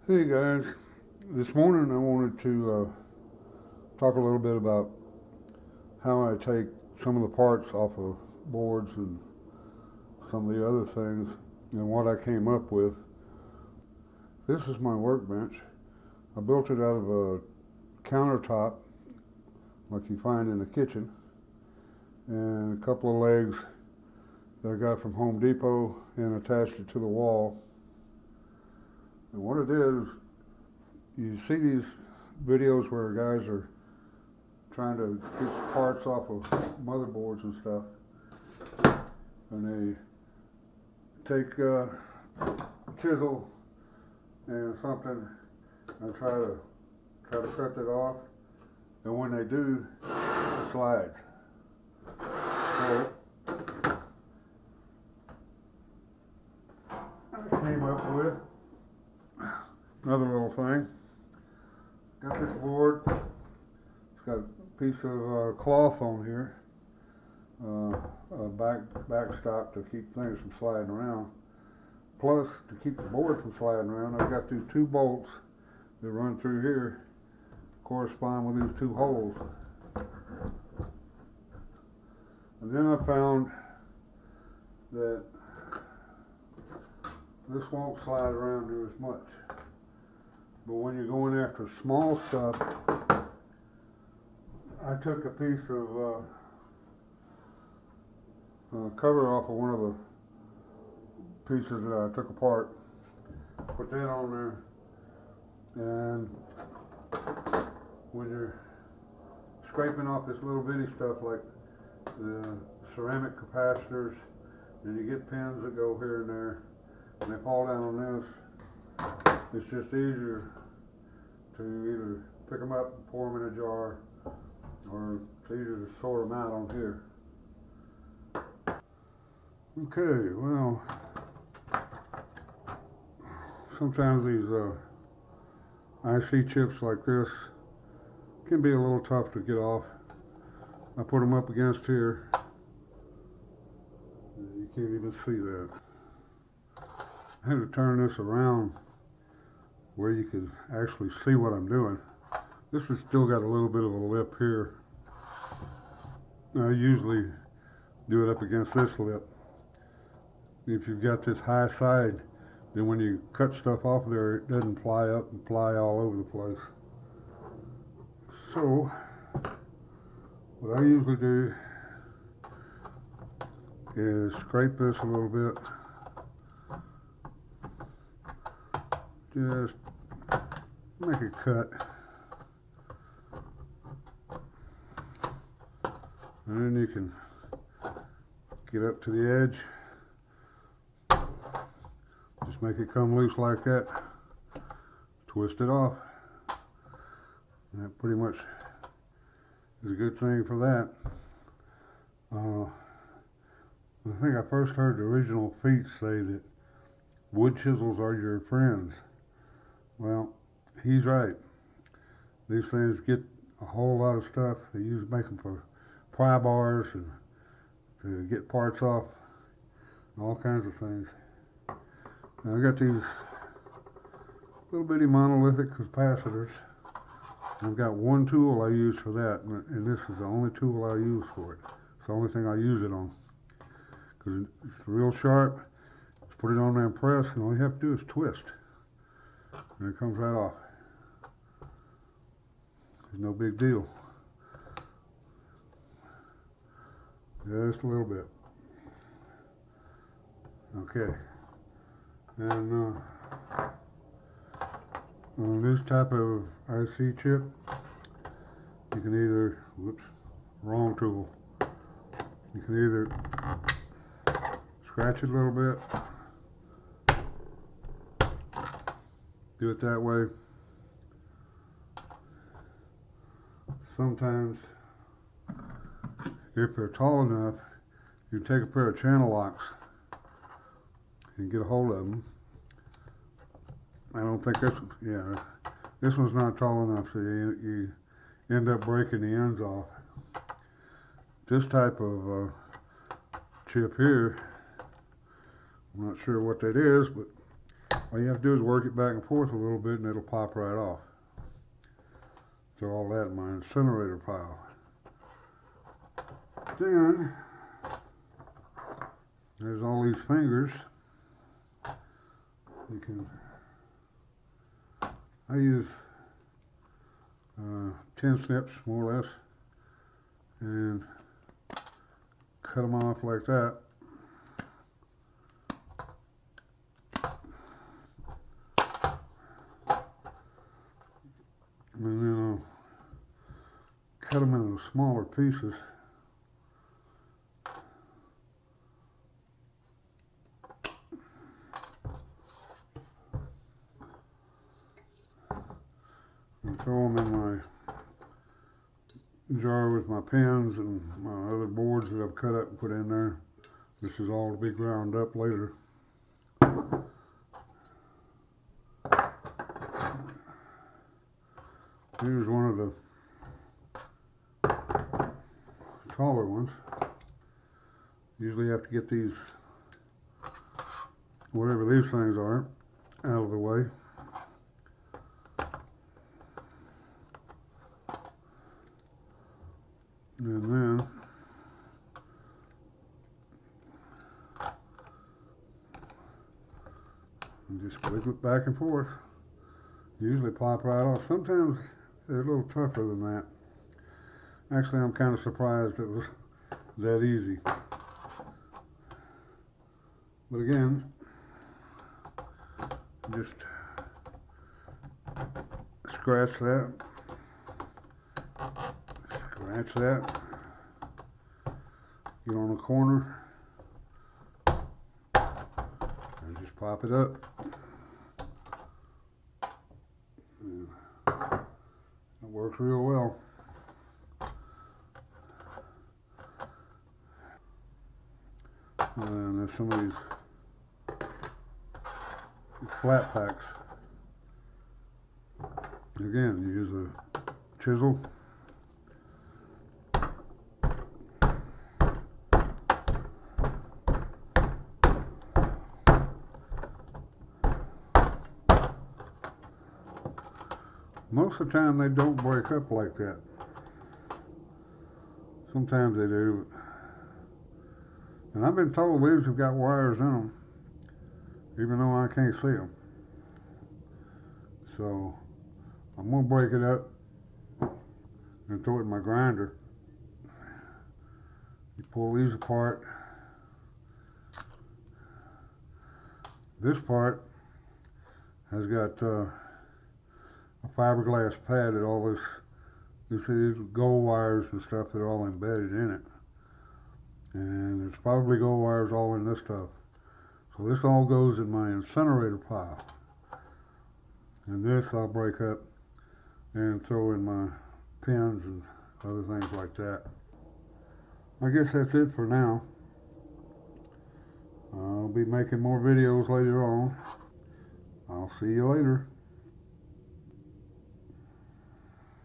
Hey guys, this morning I wanted to talk a little bit about how I take some of the parts off of boards and some of the other things and what I came up with. This is my workbench. I built it out of a countertop like you find in the kitchen and a couple of legs that I got from Home Depot and attached it to the wall. And what it is, you see these videos where guys are trying to get parts off of motherboards and stuff, and they take a chisel and something and try to cut it off, and when they do, it slides. So I came up with another little thing. Got this board. It's got a piece of cloth on here, a backstop to keep things from sliding around. Plus, to keep the board from sliding around, I've got these two bolts that run through here, correspond with these two holes. And then I found that this won't slide around near as much. But when you're going after small stuff, I took a piece of cover off of one of the pieces that I took apart, put that on there, and when you're scraping off this little bitty stuff like the ceramic capacitors, and you get pins that go here and there, and they fall down on this, it's just easier to either pick them up and pour them in a jar, or it's easier to sort them out on here. Okay, well, sometimes these IC chips like this can be a little tough to get off. I put them up against here. You can't even see that. I had to turn this around where you could actually see what I'm doing. This has still got a little bit of a lip here. I usually do it up against this lip. If you've got this high side, then when you cut stuff off there, it doesn't fly up and fly all over the place. So, what I usually do is scrape this a little bit. Just make a cut. And then you can get up to the edge. Just make it come loose like that. Twist it off. And that pretty much is a good thing for that. I think I first heard the original feet say that wood chisels are your friends. Well, he's right. These things get a whole lot of stuff. They make them for pry bars and to get parts off, and all kinds of things. Now I got these little bitty monolithic capacitors. I've got one tool I use for that, and this is the only tool I use for it. It's the only thing I use it on. Because it's real sharp. Just put it on there and press, and all you have to do is twist. And it comes right off. It's no big deal. Just a little bit. Okay. And on this type of IC chip, you can either, whoops, wrong tool. You can either scratch it a little bit, do it that way. Sometimes, if they're tall enough, you take a pair of channel locks and get a hold of them. I don't think this one's not tall enough, so you end up breaking the ends off. This type of chip here, I'm not sure what that is, but All you have to do is work it back and forth a little bit and it'll pop right off. Throw all that in my incinerator pile. Then, there's all these fingers. You can, I use 10 snips more or less and cut them off like that. And then I'll cut them into smaller pieces. And throw them in my jar with my pins and my other boards that I've cut up and put in there. This is all to be ground up later. Here's one of the taller ones. Usually you have to get these, whatever these things are, out of the way. And then just click it back and forth. Usually pop right off. Sometimes they're a little tougher than that. Actually, I'm kind of surprised it was that easy. But again, just scratch that. Scratch that. Get on the corner. And just pop it up. And it works real well. And there's some of these flat packs. Again, you use a chisel. Most of the time they don't break up like that. Sometimes they do. And I've been told these have got wires in them, even though I can't see them. So I'm going to break it up and throw it in my grinder. You pull these apart. This part has got a fiberglass pad that all this, you see these gold wires and stuff that are all embedded in it. And there's probably gold wires all in this stuff. So this all goes in my incinerator pile. And this I'll break up and throw in my pins and other things like that. I guess that's it for now. I'll be making more videos later on. I'll see you later.